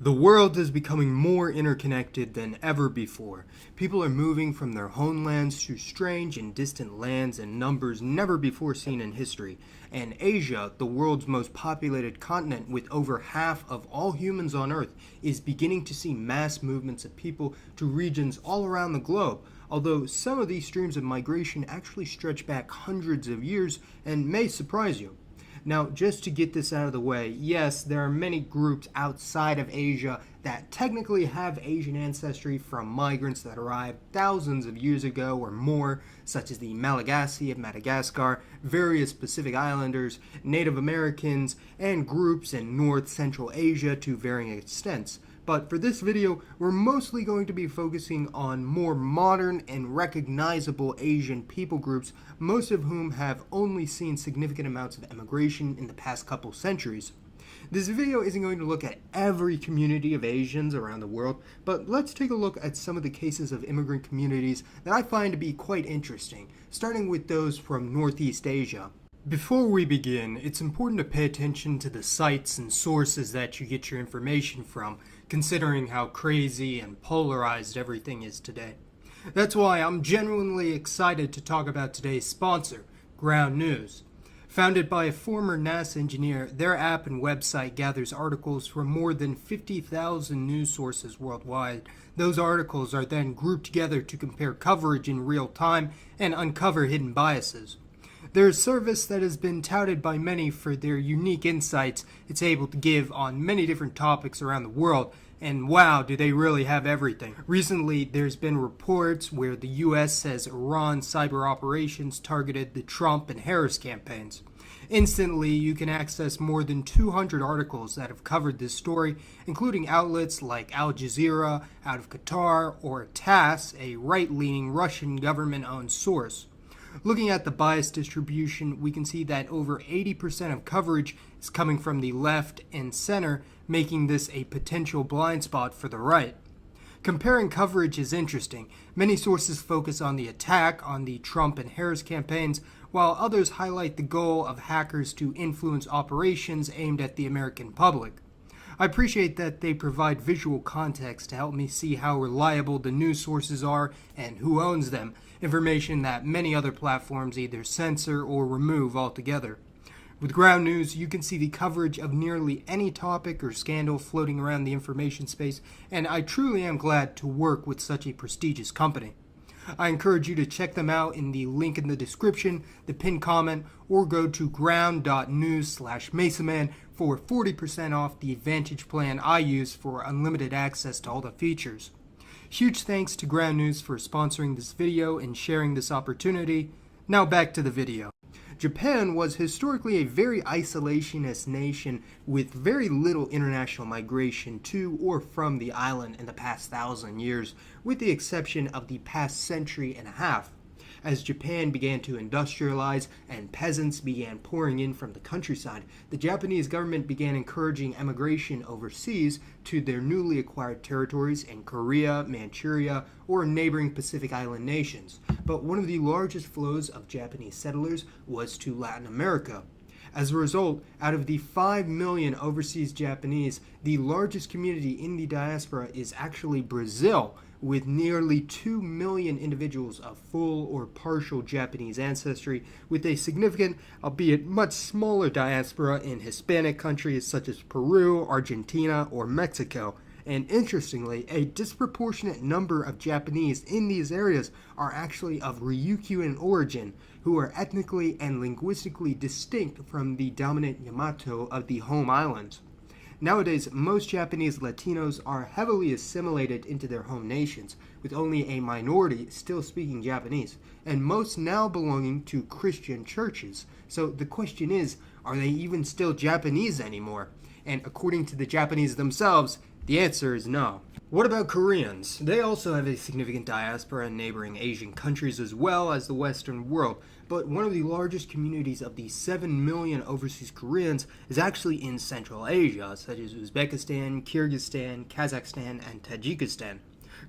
The world is becoming more interconnected than ever before. People are moving from their homelands to strange and distant lands in numbers never before seen in history. And Asia, the world's most populated continent with over half of all humans on Earth, is beginning to see mass movements of people to regions all around the globe. Although some of these streams of migration actually stretch back hundreds of years and may surprise you. Now, just to get this out of the way, yes, there are many groups outside of Asia that technically have Asian ancestry from migrants that arrived thousands of years ago or more, such as the Malagasy of Madagascar, various Pacific Islanders, Native Americans, and groups in North Central Asia to varying extents. But for this video, we're mostly going to be focusing on more modern and recognizable Asian people groups, most of whom have only seen significant amounts of immigration in the past couple centuries. This video isn't going to look at every community of Asians around the world, but let's take a look at some of the cases of immigrant communities that I find to be quite interesting, starting with those from Northeast Asia. Before we begin, it's important to pay attention to the sites and sources that you get your information from, considering how crazy and polarized everything is today. That's why I'm genuinely excited to talk about today's sponsor, Ground News. Founded by a former NASA engineer, their app and website gathers articles from more than 50,000 news sources worldwide. Those articles are then grouped together to compare coverage in real time and uncover hidden biases. They're a service that has been touted by many for their unique insights it's able to give on many different topics around the world, and wow, do they really have everything. Recently, there's been reports where the US says Iran's cyber operations targeted the Trump and Harris campaigns. Instantly, you can access more than 200 articles that have covered this story, including outlets like Al Jazeera out of Qatar or TASS, a right-leaning Russian government-owned source. Looking at the bias distribution, we can see that over 80% of coverage is coming from the left and center, making this a potential blind spot for the right. Comparing coverage is interesting. Many sources focus on the attack on the Trump and Harris campaigns, while others highlight the goal of hackers to influence operations aimed at the American public. I appreciate that they provide visual context to help me see how reliable the news sources are and who owns them, information that many other platforms either censor or remove altogether. With Ground News, you can see the coverage of nearly any topic or scandal floating around the information space, and I truly am glad to work with such a prestigious company. I encourage you to check them out in the link in the description, the pinned comment, or go to ground.news/Masaman for 40% off the Advantage plan I use for unlimited access to all the features. Huge thanks to Ground News for sponsoring this video and sharing this opportunity. Now back to the video. Japan was historically a very isolationist nation with very little international migration to or from the island in the past 1,000 years, with the exception of the past century and a half. As Japan began to industrialize and peasants began pouring in from the countryside, the Japanese government began encouraging emigration overseas to their newly acquired territories in Korea, Manchuria, or neighboring Pacific Island nations. But one of the largest flows of Japanese settlers was to Latin America. As a result, out of the 5 million overseas Japanese, the largest community in the diaspora is actually Brazil, with nearly 2 million individuals of full or partial Japanese ancestry, with a significant, albeit much smaller diaspora in Hispanic countries such as Peru, Argentina, or Mexico. And interestingly, a disproportionate number of Japanese in these areas are actually of Ryukyuan origin, who are ethnically and linguistically distinct from the dominant Yamato of the home islands. Nowadays, most Japanese Latinos are heavily assimilated into their home nations, with only a minority still speaking Japanese, and most now belonging to Christian churches. So the question is, are they even still Japanese anymore? And according to the Japanese themselves, the answer is no. What about Koreans? They also have a significant diaspora in neighboring Asian countries as well as the Western world, but one of the largest communities of the 7 million overseas Koreans is actually in Central Asia, such as Uzbekistan, Kyrgyzstan, Kazakhstan, and Tajikistan.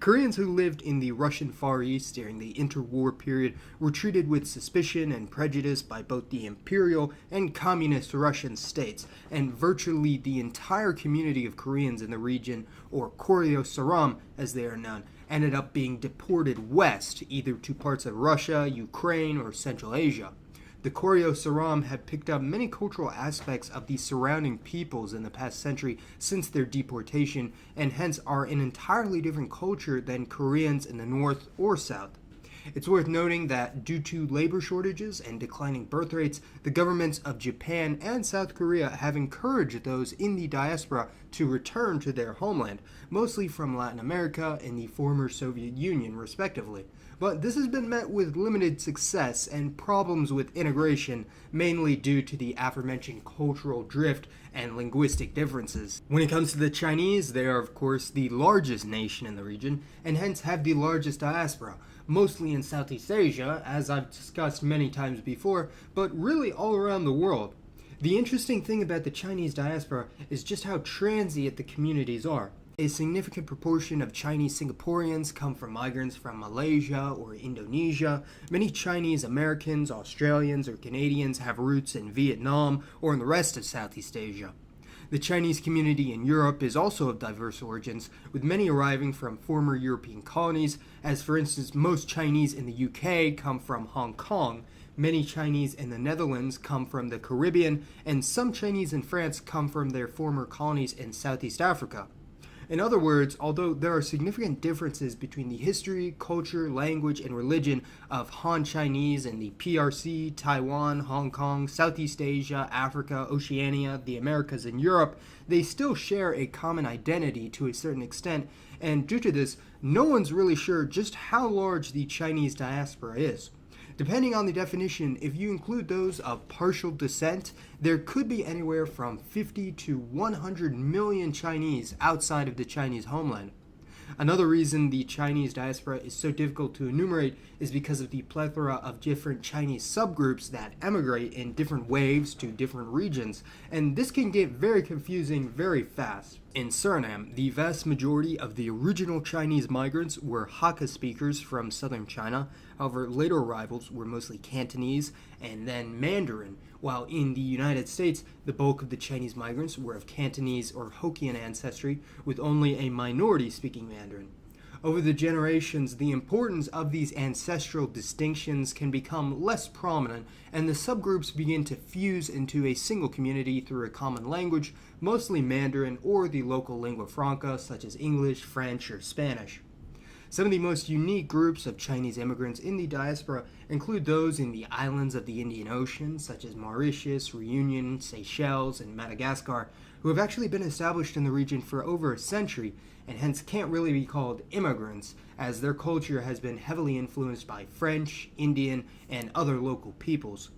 Koreans who lived in the Russian Far East during the interwar period were treated with suspicion and prejudice by both the imperial and communist Russian states, and virtually the entire community of Koreans in the region, or Koryo-Saram as they are known, ended up being deported west, either to parts of Russia, Ukraine, or Central Asia. The Koryo-Saram had picked up many cultural aspects of the surrounding peoples in the past century since their deportation, and hence are an entirely different culture than Koreans in the north or south. It's worth noting that due to labor shortages and declining birth rates, the governments of Japan and South Korea have encouraged those in the diaspora to return to their homeland, mostly from Latin America and the former Soviet Union, respectively. But this has been met with limited success and problems with integration, mainly due to the aforementioned cultural drift and linguistic differences. When it comes to the Chinese, they are of course the largest nation in the region, and hence have the largest diaspora, mostly in Southeast Asia, as I've discussed many times before, but really all around the world. The interesting thing about the Chinese diaspora is just how transient the communities are. A significant proportion of Chinese Singaporeans come from migrants from Malaysia or Indonesia. Many Chinese Americans, Australians, or Canadians have roots in Vietnam or in the rest of Southeast Asia. The Chinese community in Europe is also of diverse origins, with many arriving from former European colonies, as for instance most Chinese in the UK come from Hong Kong, many Chinese in the Netherlands come from the Caribbean, and some Chinese in France come from their former colonies in Southeast Africa. In other words, although there are significant differences between the history, culture, language, and religion of Han Chinese in the PRC, Taiwan, Hong Kong, Southeast Asia, Africa, Oceania, the Americas, and Europe, they still share a common identity to a certain extent, and due to this, no one's really sure just how large the Chinese diaspora is. Depending on the definition, if you include those of partial descent, there could be anywhere from 50 to 100 million Chinese outside of the Chinese homeland. Another reason the Chinese diaspora is so difficult to enumerate is because of the plethora of different Chinese subgroups that emigrate in different waves to different regions, and this can get very confusing very fast. In Suriname, the vast majority of the original Chinese migrants were Hakka speakers from southern China. However, later arrivals were mostly Cantonese and then Mandarin, while in the United States, the bulk of the Chinese migrants were of Cantonese or Hokkien ancestry, with only a minority speaking Mandarin. Over the generations, the importance of these ancestral distinctions can become less prominent, and the subgroups begin to fuse into a single community through a common language, mostly Mandarin or the local lingua franca such as English, French, or Spanish. Some of the most unique groups of Chinese immigrants in the diaspora include those in the islands of the Indian Ocean, such as Mauritius, Reunion, Seychelles, and Madagascar, who have actually been established in the region for over a century, and hence can't really be called immigrants, as their culture has been heavily influenced by French, Indian, and other local peoples.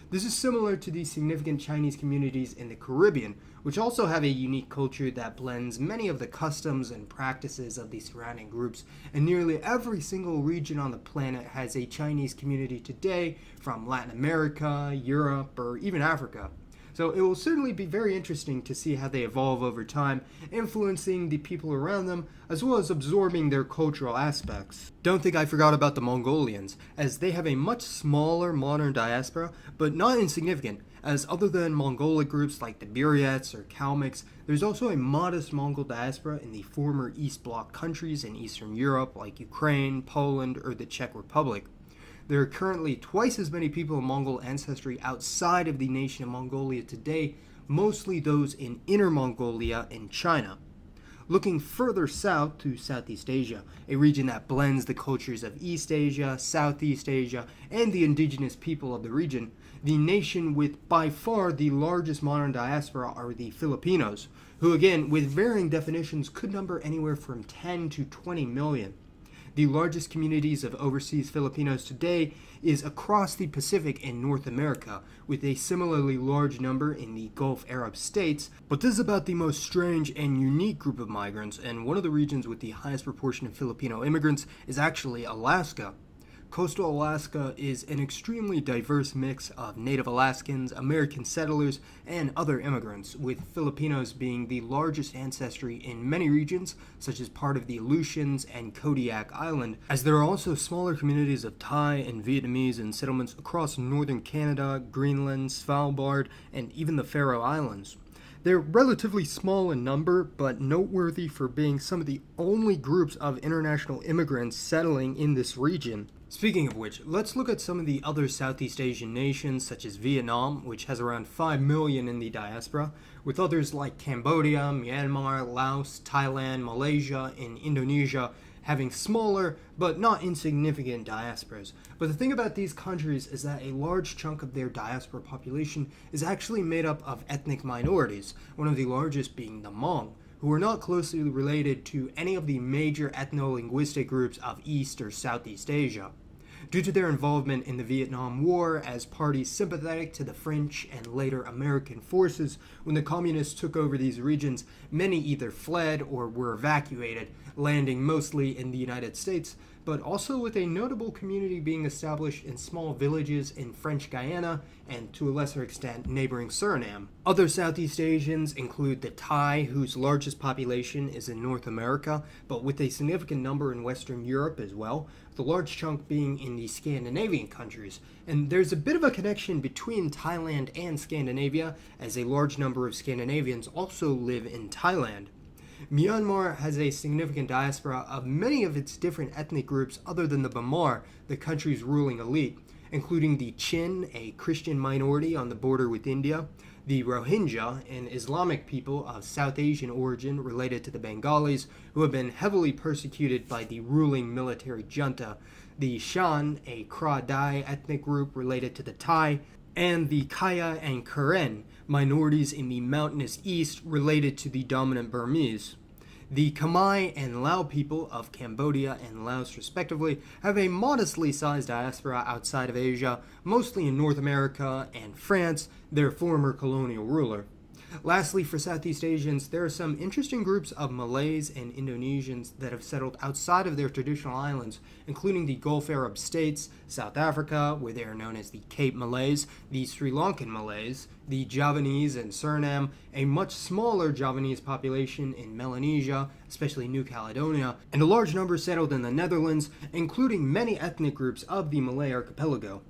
This is similar to the significant Chinese communities in the Caribbean, which also have a unique culture that blends many of the customs and practices of the surrounding groups, and nearly every single region on the planet has a Chinese community today, from Latin America, Europe, or even Africa. So it will certainly be very interesting to see how they evolve over time, influencing the people around them, as well as absorbing their cultural aspects. Don't think I forgot about the Mongolians, as they have a much smaller modern diaspora, but not insignificant, as other than Mongolic groups like the Buryats or Kalmyks, there's also a modest Mongol diaspora in the former East Bloc countries in Eastern Europe like Ukraine, Poland, or the Czech Republic. There are currently twice as many people of Mongol ancestry outside of the nation of Mongolia today, mostly those in Inner Mongolia and China. Looking further south to Southeast Asia, a region that blends the cultures of East Asia, Southeast Asia, and the indigenous people of the region, the nation with by far the largest modern diaspora are the Filipinos, who again, with varying definitions, could number anywhere from 10 to 20 million. The largest communities of overseas Filipinos today is across the Pacific and North America, with a similarly large number in the Gulf Arab states, but this is about the most strange and unique group of migrants, and one of the regions with the highest proportion of Filipino immigrants is actually Alaska. Coastal Alaska is an extremely diverse mix of native Alaskans, American settlers, and other immigrants, with Filipinos being the largest ancestry in many regions, such as part of the Aleutians and Kodiak Island, as there are also smaller communities of Thai and Vietnamese in settlements across northern Canada, Greenland, Svalbard, and even the Faroe Islands. They're relatively small in number, but noteworthy for being some of the only groups of international immigrants settling in this region. Speaking of which, let's look at some of the other Southeast Asian nations, such as Vietnam, which has around 5 million in the diaspora, with others like Cambodia, Myanmar, Laos, Thailand, Malaysia, and Indonesia having smaller but not insignificant diasporas. But the thing about these countries is that a large chunk of their diaspora population is actually made up of ethnic minorities, one of the largest being the Hmong, who are not closely related to any of the major ethno-linguistic groups of East or Southeast Asia. Due to their involvement in the Vietnam War as parties sympathetic to the French and later American forces, when the communists took over these regions, many either fled or were evacuated, landing mostly in the United States, but also with a notable community being established in small villages in French Guiana and, to a lesser extent, neighboring Suriname. Other Southeast Asians include the Thai, whose largest population is in North America, but with a significant number in Western Europe as well, the large chunk being in the Scandinavian countries. And there's a bit of a connection between Thailand and Scandinavia, as a large number of Scandinavians also live in Thailand. Myanmar has a significant diaspora of many of its different ethnic groups other than the Bamar, the country's ruling elite, including the Chin, a Christian minority on the border with India, the Rohingya, an Islamic people of South Asian origin related to the Bengalis, who have been heavily persecuted by the ruling military junta, the Shan, a Kra Dai ethnic group related to the Thai, and the Kaya and Karen, minorities in the mountainous east related to the dominant Burmese. The Khmer and Lao people of Cambodia and Laos, respectively, have a modestly sized diaspora outside of Asia, mostly in North America and France, their former colonial ruler. Lastly, for Southeast Asians, there are some interesting groups of Malays and Indonesians that have settled outside of their traditional islands, including the Gulf Arab states, South Africa, where they are known as the Cape Malays, the Sri Lankan Malays, the Javanese and Suriname, a much smaller Javanese population in Melanesia, especially New Caledonia, and a large number settled in the Netherlands, including many ethnic groups of the Malay archipelago.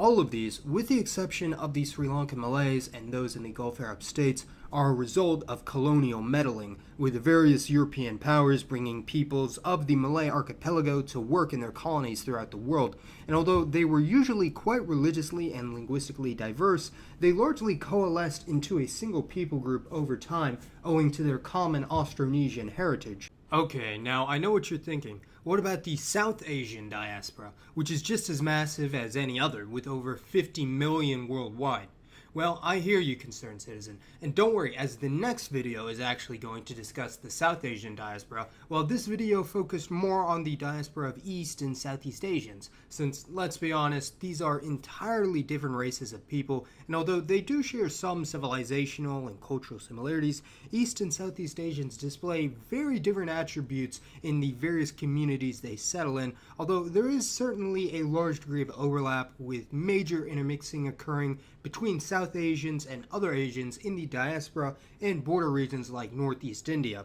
All of these, with the exception of the Sri Lankan Malays and those in the Gulf Arab states, are a result of colonial meddling, with various European powers bringing peoples of the Malay archipelago to work in their colonies throughout the world. And although they were usually quite religiously and linguistically diverse, they largely coalesced into a single people group over time, owing to their common Austronesian heritage. Okay, now I know what you're thinking. What about the South Asian diaspora, which is just as massive as any other, with over 50 million worldwide? Well, I hear you, concerned citizen, and don't worry, as the next video is actually going to discuss the South Asian diaspora, while this video focused more on the diaspora of East and Southeast Asians, since, let's be honest, these are entirely different races of people, and although they do share some civilizational and cultural similarities, East and Southeast Asians display very different attributes in the various communities they settle in, although there is certainly a large degree of overlap, with major intermixing occurring between South Asians and other Asians in the diaspora and border regions like Northeast India.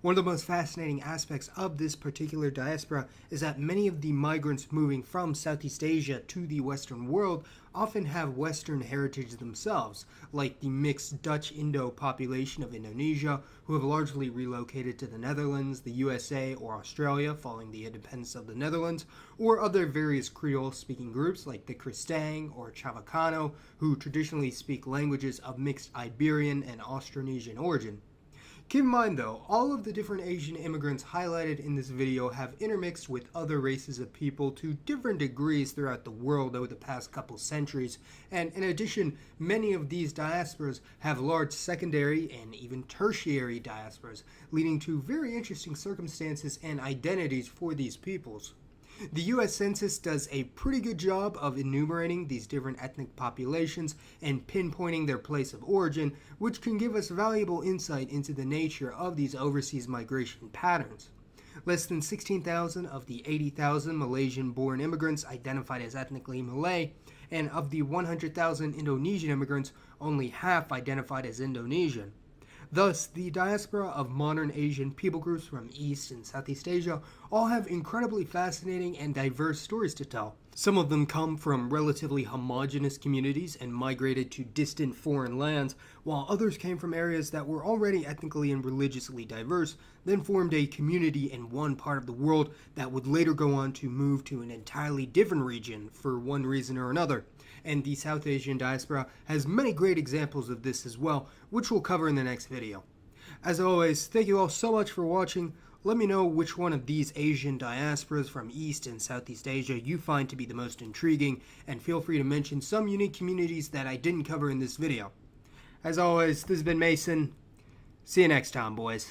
One of the most fascinating aspects of this particular diaspora is that many of the migrants moving from Southeast Asia to the Western world often have Western heritage themselves, like the mixed Dutch-Indo population of Indonesia, who have largely relocated to the Netherlands, the USA, or Australia following the independence of the Netherlands, or other various Creole-speaking groups like the Kristang or Chavacano, who traditionally speak languages of mixed Iberian and Austronesian origin. Keep in mind though, all of the different Asian immigrants highlighted in this video have intermixed with other races of people to different degrees throughout the world over the past couple centuries, and in addition, many of these diasporas have large secondary and even tertiary diasporas, leading to very interesting circumstances and identities for these peoples. The U.S. Census does a pretty good job of enumerating these different ethnic populations and pinpointing their place of origin, which can give us valuable insight into the nature of these overseas migration patterns. Less than 16,000 of the 80,000 Malaysian-born immigrants identified as ethnically Malay, and of the 100,000 Indonesian immigrants, only half identified as Indonesian. Thus, the diaspora of modern Asian people groups from East and Southeast Asia all have incredibly fascinating and diverse stories to tell. Some of them come from relatively homogenous communities and migrated to distant foreign lands, while others came from areas that were already ethnically and religiously diverse, then formed a community in one part of the world that would later go on to move to an entirely different region for one reason or another. And the South Asian diaspora has many great examples of this as well, which we'll cover in the next video. As always, thank you all so much for watching. Let me know which one of these Asian diasporas from East and Southeast Asia you find to be the most intriguing, and feel free to mention some unique communities that I didn't cover in this video. As always, this has been Mason. See you next time, boys.